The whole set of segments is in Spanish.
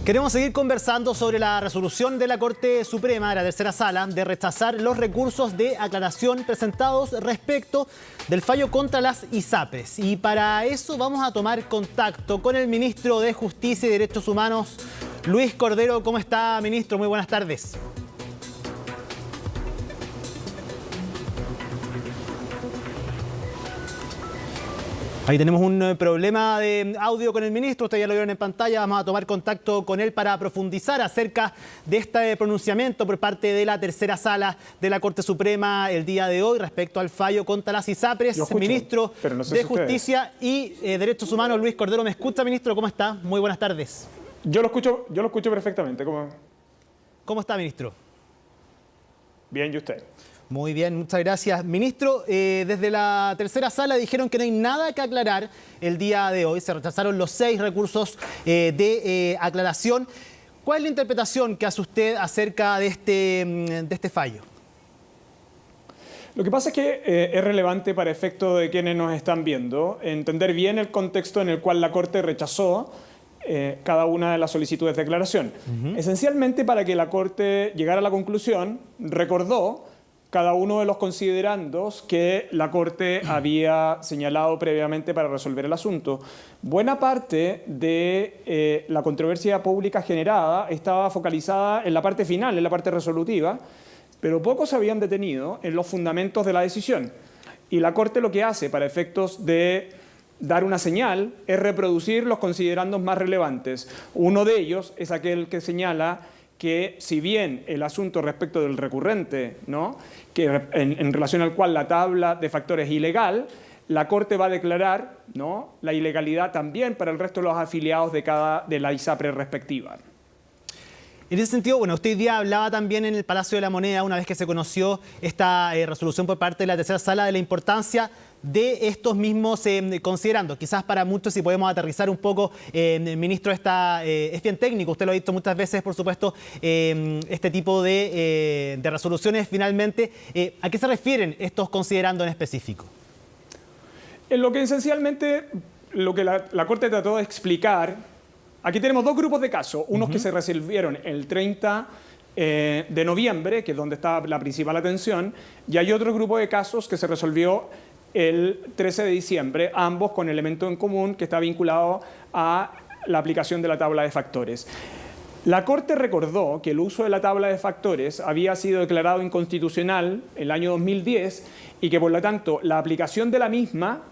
Queremos seguir conversando sobre la resolución de la Corte Suprema de la Tercera Sala de rechazar los recursos de aclaración presentados respecto del fallo contra las ISAPRES. Y para eso vamos a tomar contacto con el ministro de Justicia y Derechos Humanos, Luis Cordero. ¿Cómo está, ministro? Muy buenas tardes. Ahí tenemos un problema de audio con el ministro, ustedes ya lo vieron en pantalla, vamos a tomar contacto con él para profundizar acerca de este pronunciamiento por parte de la Tercera Sala de la Corte Suprema el día de hoy respecto al fallo contra las ISAPRES. Ministro de Justicia y Derechos Humanos, Luis Cordero. ¿Me escucha, ministro? ¿Cómo está? Muy buenas tardes. Yo lo escucho perfectamente. ¿Cómo está, ministro? Bien, ¿y usted? Muy bien, muchas gracias. Ministro, desde la Tercera Sala dijeron que no hay nada que aclarar el día de hoy. Se rechazaron los 6 recursos de aclaración. ¿Cuál es la interpretación que hace usted acerca de este fallo? Lo que pasa es que es relevante para efecto de quienes nos están viendo entender bien el contexto en el cual la Corte rechazó cada una de las solicitudes de aclaración. Esencialmente, para que la Corte llegara a la conclusión, recordó cada uno de los considerandos que la Corte había señalado previamente para resolver el asunto. Buena parte de la controversia pública generada estaba focalizada en la parte final, en la parte resolutiva, pero pocos se habían detenido en los fundamentos de la decisión. Y la Corte lo que hace para efectos de dar una señal es reproducir los considerandos más relevantes. Uno de ellos es aquel que señala que si bien el asunto respecto del recurrente, ¿no?, que en relación al cual la tabla de factores es ilegal, la Corte va a declarar, ¿no?, la ilegalidad también para el resto de los afiliados de la ISAPRE respectiva. En ese sentido, bueno, usted hoy día hablaba también en el Palacio de la Moneda, una vez que se conoció esta resolución por parte de la Tercera Sala, de la importancia de estos mismos considerando. Quizás para muchos, si podemos aterrizar un poco, ministro, es bien técnico, usted lo ha dicho muchas veces, por supuesto, este tipo de resoluciones finalmente. ¿A qué se refieren estos considerando en específico? En lo que esencialmente lo que la Corte trató de explicar, aquí tenemos 2 grupos de casos, unos que se resolvieron el 30 de noviembre, que es donde está la principal atención, y hay otro grupo de casos que se resolvió el 13 de diciembre, ambos con elemento en común que está vinculado a la aplicación de la tabla de factores. La Corte recordó que el uso de la tabla de factores había sido declarado inconstitucional en el año 2010 y que, por lo tanto, la aplicación de la misma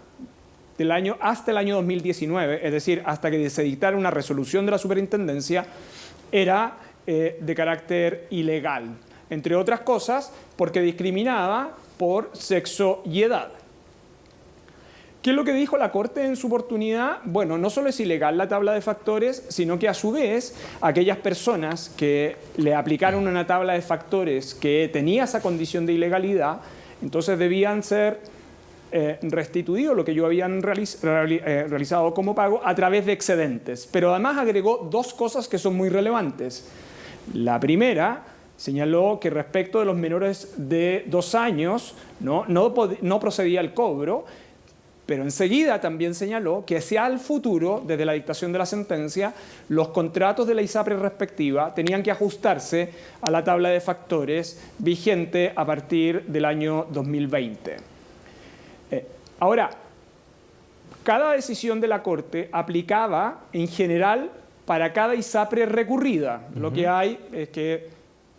hasta el año 2019, es decir, hasta que se dictara una resolución de la superintendencia, era de carácter ilegal. Entre otras cosas, porque discriminaba por sexo y edad. ¿Qué es lo que dijo la Corte en su oportunidad? Bueno, no solo es ilegal la tabla de factores, sino que a su vez aquellas personas que le aplicaron una tabla de factores que tenía esa condición de ilegalidad, entonces debían ser restituidos lo que ellos habían realizado como pago a través de excedentes. Pero además agregó 2 cosas que son muy relevantes. La primera, señaló que respecto de los menores de 2 años no procedía el cobro, pero enseguida también señaló que hacia el futuro, desde la dictación de la sentencia, los contratos de la ISAPRE respectiva tenían que ajustarse a la tabla de factores vigente a partir del año 2020. Ahora, cada decisión de la Corte aplicaba en general para cada ISAPRE recurrida. Lo que hay es que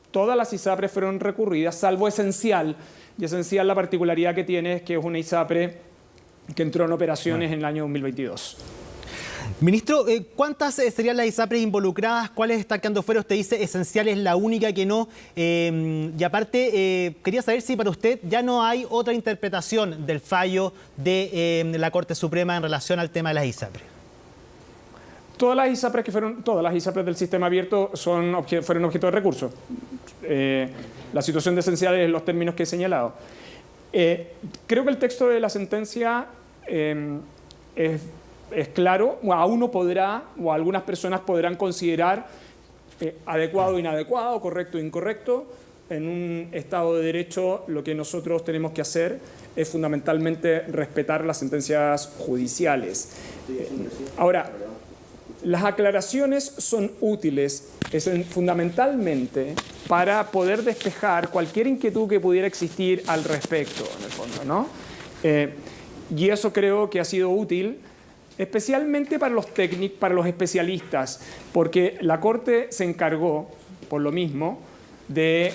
todas las ISAPRES fueron recurridas, salvo Esencial. Y Esencial, la particularidad que tiene es que es una ISAPRE que entró en operaciones en el año 2022. Ministro, ¿cuántas serían las ISAPRES involucradas? ¿Cuáles están quedando fuera? Usted dice Esencial es la única que no. Y aparte, quería saber si para usted ya no hay otra interpretación del fallo de la Corte Suprema en relación al tema de las ISAPRES. Todas las ISAPRES del sistema abierto fueron objeto de recurso. La situación de Esencial es en los términos que he señalado. Creo que el texto de la sentencia es claro. A uno podrá, o a algunas personas podrán considerar adecuado o inadecuado, correcto o incorrecto. En un Estado de Derecho lo que nosotros tenemos que hacer es fundamentalmente respetar las sentencias judiciales. Ahora, Las aclaraciones son útiles fundamentalmente para poder despejar cualquier inquietud que pudiera existir al respecto, en el fondo, ¿no? Y eso creo que ha sido útil, especialmente para los técnicos, para los especialistas, porque la Corte se encargó, por lo mismo, de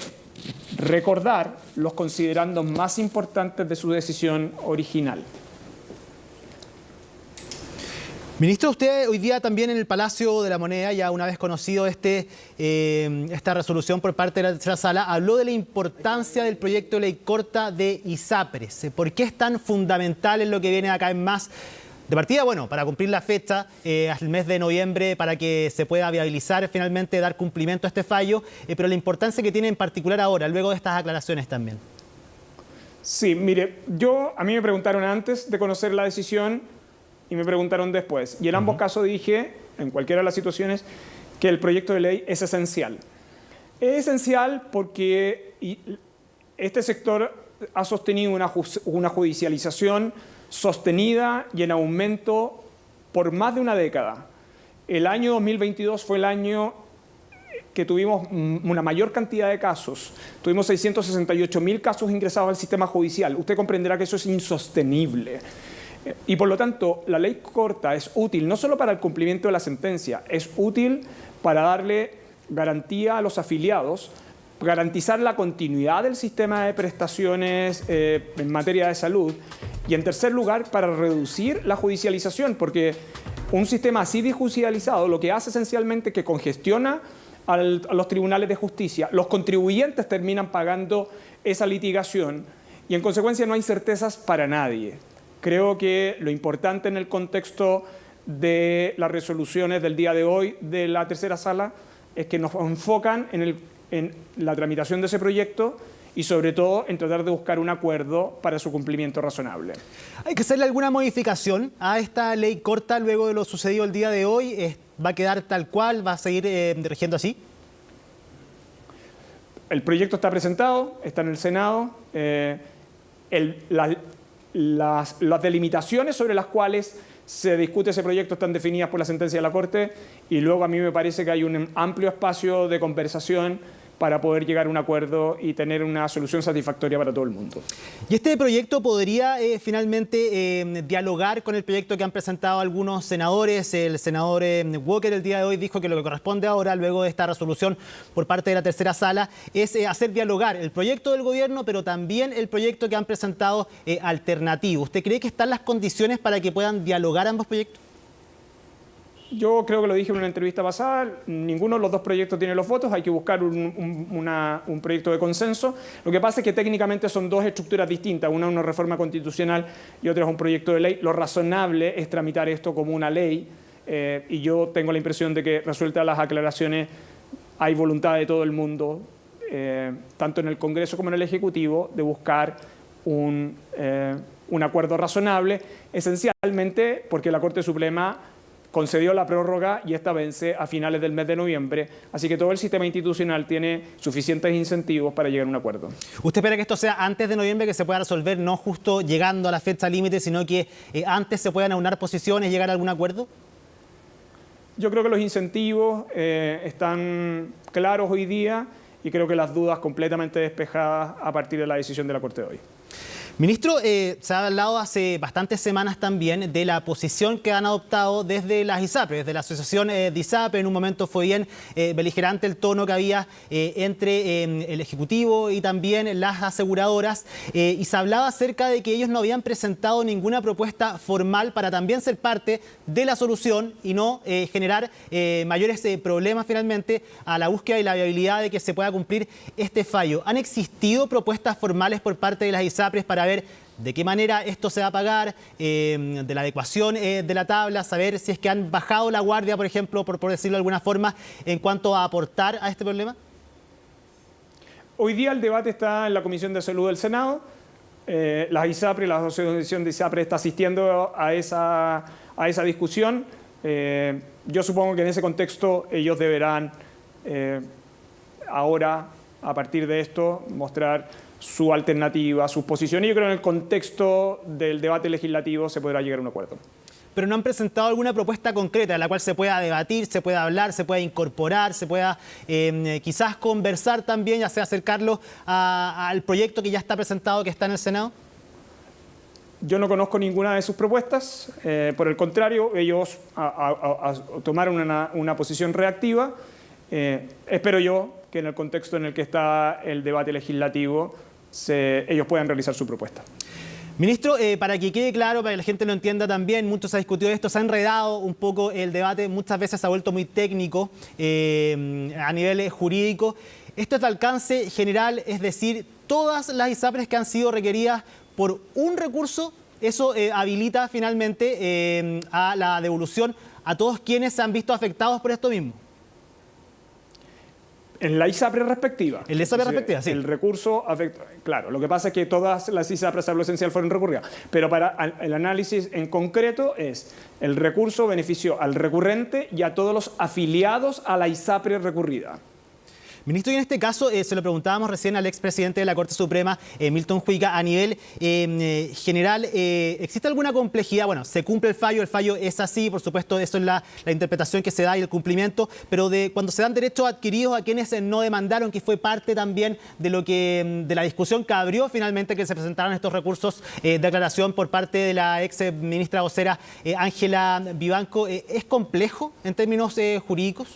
recordar los considerandos más importantes de su decisión original. Ministro, usted hoy día también en el Palacio de la Moneda, ya una vez conocido esta resolución por parte de la tercera sala, habló de la importancia del proyecto de ley corta de ISAPRES. ¿Por qué es tan fundamental en lo que viene acá en más? De partida, bueno, para cumplir la fecha, al mes de noviembre, para que se pueda viabilizar finalmente, dar cumplimiento a este fallo, pero la importancia que tiene en particular ahora, luego de estas aclaraciones también. Sí, mire, a mí me preguntaron antes de conocer la decisión y me preguntaron después. Y en ambos casos dije, en cualquiera de las situaciones, que el proyecto de ley es esencial. Es esencial porque este sector ha sostenido una judicialización sostenida y en aumento por más de una década. El año 2022 fue el año que tuvimos una mayor cantidad de casos. Tuvimos 668.000 casos ingresados al sistema judicial. Usted comprenderá que eso es insostenible. Y por lo tanto, la ley corta es útil no solo para el cumplimiento de la sentencia, es útil para darle garantía a los afiliados, garantizar la continuidad del sistema de prestaciones en materia de salud y, en tercer lugar, para reducir la judicialización, porque un sistema así disjudicializado lo que hace esencialmente es que congestiona a los tribunales de justicia. Los contribuyentes terminan pagando esa litigación y, en consecuencia, no hay certezas para nadie. Creo que lo importante en el contexto de las resoluciones del día de hoy de la tercera sala es que nos enfocan en la tramitación de ese proyecto y sobre todo en tratar de buscar un acuerdo para su cumplimiento razonable. ¿Hay que hacerle alguna modificación a esta ley corta luego de lo sucedido el día de hoy? ¿Va a quedar tal cual? ¿Va a seguir rigiendo así? El proyecto está presentado, está en el Senado. Las delimitaciones sobre las cuales se discute ese proyecto están definidas por la sentencia de la Corte y luego a mí me parece que hay un amplio espacio de conversación para poder llegar a un acuerdo y tener una solución satisfactoria para todo el mundo. ¿Y este proyecto podría finalmente dialogar con el proyecto que han presentado algunos senadores? El senador Walker el día de hoy dijo que lo que corresponde ahora, luego de esta resolución por parte de la tercera sala, es hacer dialogar el proyecto del gobierno, pero también el proyecto que han presentado alternativo. ¿Usted cree que están las condiciones para que puedan dialogar ambos proyectos? Yo creo que lo dije en una entrevista pasada, ninguno de los dos proyectos tiene los votos, hay que buscar un proyecto de consenso. Lo que pasa es que técnicamente son dos estructuras distintas, una es una reforma constitucional y otra es un proyecto de ley. Lo razonable es tramitar esto como una ley y yo tengo la impresión de que, resueltas las aclaraciones, hay voluntad de todo el mundo, tanto en el Congreso como en el Ejecutivo, de buscar un acuerdo razonable, esencialmente porque la Corte Suprema concedió la prórroga y esta vence a finales del mes de noviembre, así que todo el sistema institucional tiene suficientes incentivos para llegar a un acuerdo. ¿Usted espera que esto sea antes de noviembre, que se pueda resolver, no justo llegando a la fecha límite, sino que antes se puedan aunar posiciones y llegar a algún acuerdo? Yo creo que los incentivos están claros hoy día y creo que las dudas completamente despejadas a partir de la decisión de la Corte de hoy. Ministro, se ha hablado hace bastantes semanas también de la posición que han adoptado desde las ISAPRES, desde la asociación de ISAPRES. En un momento fue bien beligerante el tono que había entre el Ejecutivo y también las aseguradoras, y se hablaba acerca de que ellos no habían presentado ninguna propuesta formal para también ser parte de la solución y no generar mayores problemas finalmente a la búsqueda y la viabilidad de que se pueda cumplir este fallo. ¿Han existido propuestas formales por parte de las ISAPRES para ver de qué manera esto se va a pagar, de la adecuación de la tabla, saber si es que han bajado la guardia, por ejemplo, por decirlo de alguna forma, en cuanto a aportar a este problema? Hoy día el debate está en la Comisión de Salud del Senado. Las ISAPRES, la Asociación de ISAPRES está asistiendo a esa discusión. Yo supongo que en ese contexto ellos deberán ahora, a partir de esto, mostrar su alternativa, sus posiciones. Y yo creo que en el contexto del debate legislativo se podrá llegar a un acuerdo. pero no han presentado alguna propuesta concreta en la cual se pueda debatir, se pueda hablar, se pueda incorporar, se pueda quizás conversar también, ya sea acercarlo al proyecto que ya está presentado, que está en el Senado. Yo no conozco ninguna de sus propuestas, por el contrario, ellos tomaron una posición reactiva. Espero yo que en el contexto en el que está el debate legislativo ellos puedan realizar su propuesta. Ministro, para que quede claro, para que la gente lo entienda también, mucho se ha discutido esto, se ha enredado un poco el debate, muchas veces se ha vuelto muy técnico a nivel jurídico. Esto es de alcance general, es decir, todas las ISAPRES que han sido requeridas por un recurso, eso habilita finalmente a la devolución a todos quienes se han visto afectados por esto mismo. En la ISAPRE respectiva. En la ISAPRE respectiva, sí. El recurso afecta. Claro, lo que pasa es que todas las ISAPRES a lo esencial fueron recurridas. Pero para el análisis en concreto es el recurso benefició al recurrente y a todos los afiliados a la ISAPRE recurrida. Ministro, y en este caso se lo preguntábamos recién al expresidente de la Corte Suprema, Milton Juiga, a nivel general, ¿existe alguna complejidad? Bueno, se cumple el fallo es así, por supuesto, eso es la interpretación que se da y el cumplimiento, pero de cuando se dan derechos adquiridos a quienes no demandaron, que fue parte también de la discusión que abrió finalmente que se presentaran estos recursos de aclaración por parte de la ex ministra vocera Ángela Vivanco, ¿es complejo en términos jurídicos?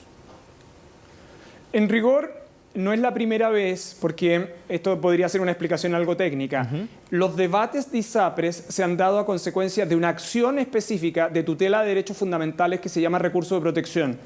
En rigor, no es la primera vez, porque esto podría ser una explicación algo técnica. Los debates de ISAPRES se han dado a consecuencia de una acción específica de tutela de derechos fundamentales que se llama recurso de protección.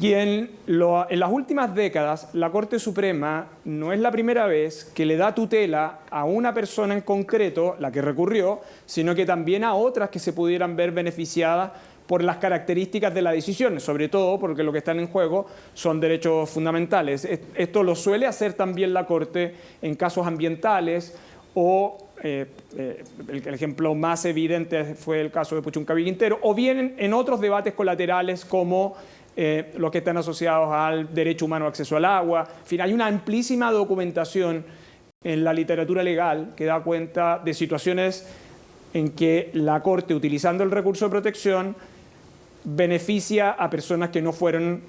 Y en las últimas décadas, la Corte Suprema no es la primera vez que le da tutela a una persona en concreto, la que recurrió, sino que también a otras que se pudieran ver beneficiadas por las características de la decisión, sobre todo porque lo que están en juego son derechos fundamentales. Esto lo suele hacer también la Corte en casos ambientales o el ejemplo más evidente fue el caso de Puchuncaví Quintero, o bien en otros debates colaterales como los que están asociados al derecho humano a acceso al agua. En fin, hay una amplísima documentación en la literatura legal que da cuenta de situaciones en que la Corte, utilizando el recurso de protección, beneficia a personas que no fueron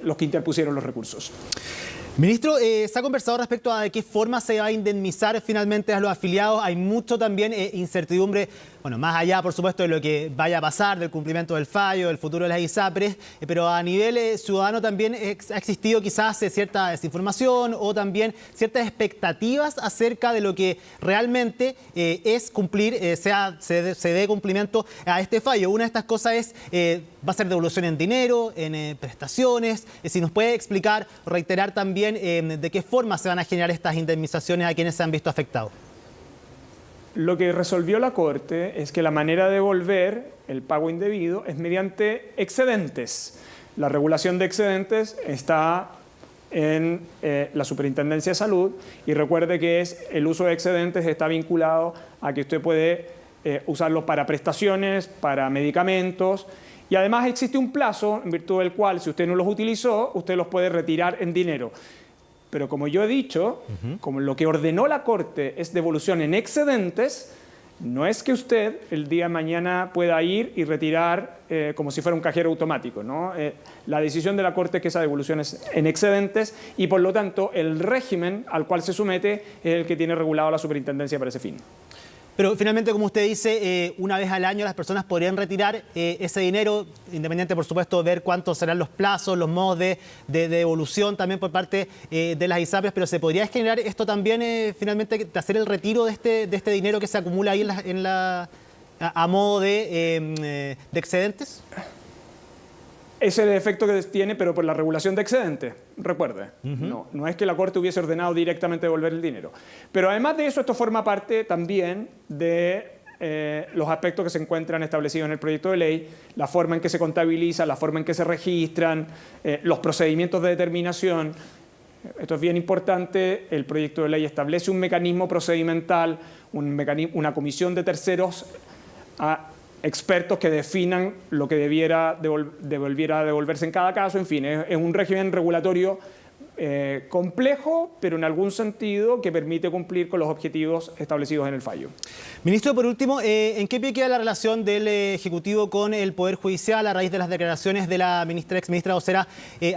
los que interpusieron los recursos. Ministro, se ha conversado respecto a de qué forma se va a indemnizar finalmente a los afiliados. Hay mucho también incertidumbre, bueno, más allá, por supuesto, de lo que vaya a pasar, del cumplimiento del fallo, del futuro de las ISAPRES, pero a nivel ciudadano también ha existido quizás cierta desinformación o también ciertas expectativas acerca de lo que realmente es cumplir, se dé cumplimiento a este fallo. Una de estas cosas es, va a ser devolución en dinero, en prestaciones. Si nos puede explicar, reiterar también de qué forma se van a generar estas indemnizaciones a quienes se han visto afectados. Lo que resolvió la Corte es que la manera de devolver el pago indebido es mediante excedentes. La regulación de excedentes está en la Superintendencia de Salud y recuerde que el uso de excedentes está vinculado a que usted puede usarlos para prestaciones, para medicamentos, y además existe un plazo en virtud del cual, si usted no los utilizó, usted los puede retirar en dinero. Pero como yo he dicho, como lo que ordenó la Corte es devolución en excedentes, no es que usted el día de mañana pueda ir y retirar como si fuera un cajero automático, ¿no? La decisión de la Corte es que esa devolución es en excedentes y por lo tanto el régimen al cual se somete es el que tiene regulado la Superintendencia para ese fin. Pero finalmente, como usted dice, una vez al año las personas podrían retirar ese dinero, independiente, por supuesto, de ver cuántos serán los plazos, los modos de devolución también por parte de las ISAPRES, pero ¿se podría generar esto también, finalmente, de hacer el retiro de este dinero que se acumula ahí a modo de excedentes? Ese es el efecto que tiene, pero por la regulación de excedentes, recuerde. No es que la Corte hubiese ordenado directamente devolver el dinero. Pero además de eso, esto forma parte también de los aspectos que se encuentran establecidos en el proyecto de ley, la forma en que se contabiliza, la forma en que se registran, los procedimientos de determinación. Esto es bien importante. El proyecto de ley establece un mecanismo procedimental, una comisión de terceros expertos que definan lo que debiera devolverse en cada caso. En fin, es un régimen regulatorio complejo, pero en algún sentido que permite cumplir con los objetivos establecidos en el fallo. Ministro, por último, ¿en qué pie queda la relación del Ejecutivo con el Poder Judicial a raíz de las declaraciones de la exministra vocera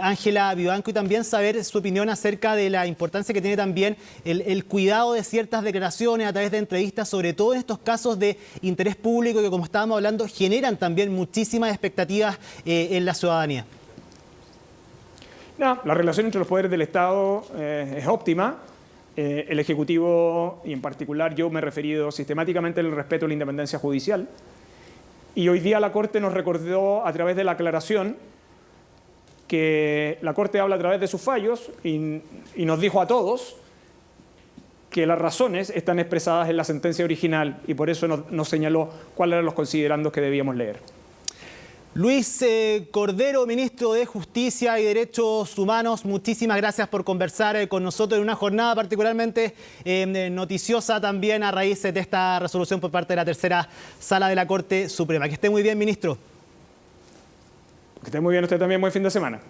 Ángela Vivanco, y también saber su opinión acerca de la importancia que tiene también el cuidado de ciertas declaraciones a través de entrevistas, sobre todo en estos casos de interés público que, como estábamos hablando, generan también muchísimas expectativas en la ciudadanía? No, la relación entre los poderes del Estado es óptima. El Ejecutivo, y en particular yo, me he referido sistemáticamente al respeto a la independencia judicial. Y hoy día la Corte nos recordó a través de la aclaración que la Corte habla a través de sus fallos y nos dijo a todos que las razones están expresadas en la sentencia original y por eso nos señaló cuáles eran los considerandos que debíamos leer. Luis Cordero, ministro de Justicia y Derechos Humanos, muchísimas gracias por conversar con nosotros en una jornada particularmente noticiosa también a raíz de esta resolución por parte de la tercera sala de la Corte Suprema. Que esté muy bien, ministro. Que esté muy bien usted también, buen fin de semana.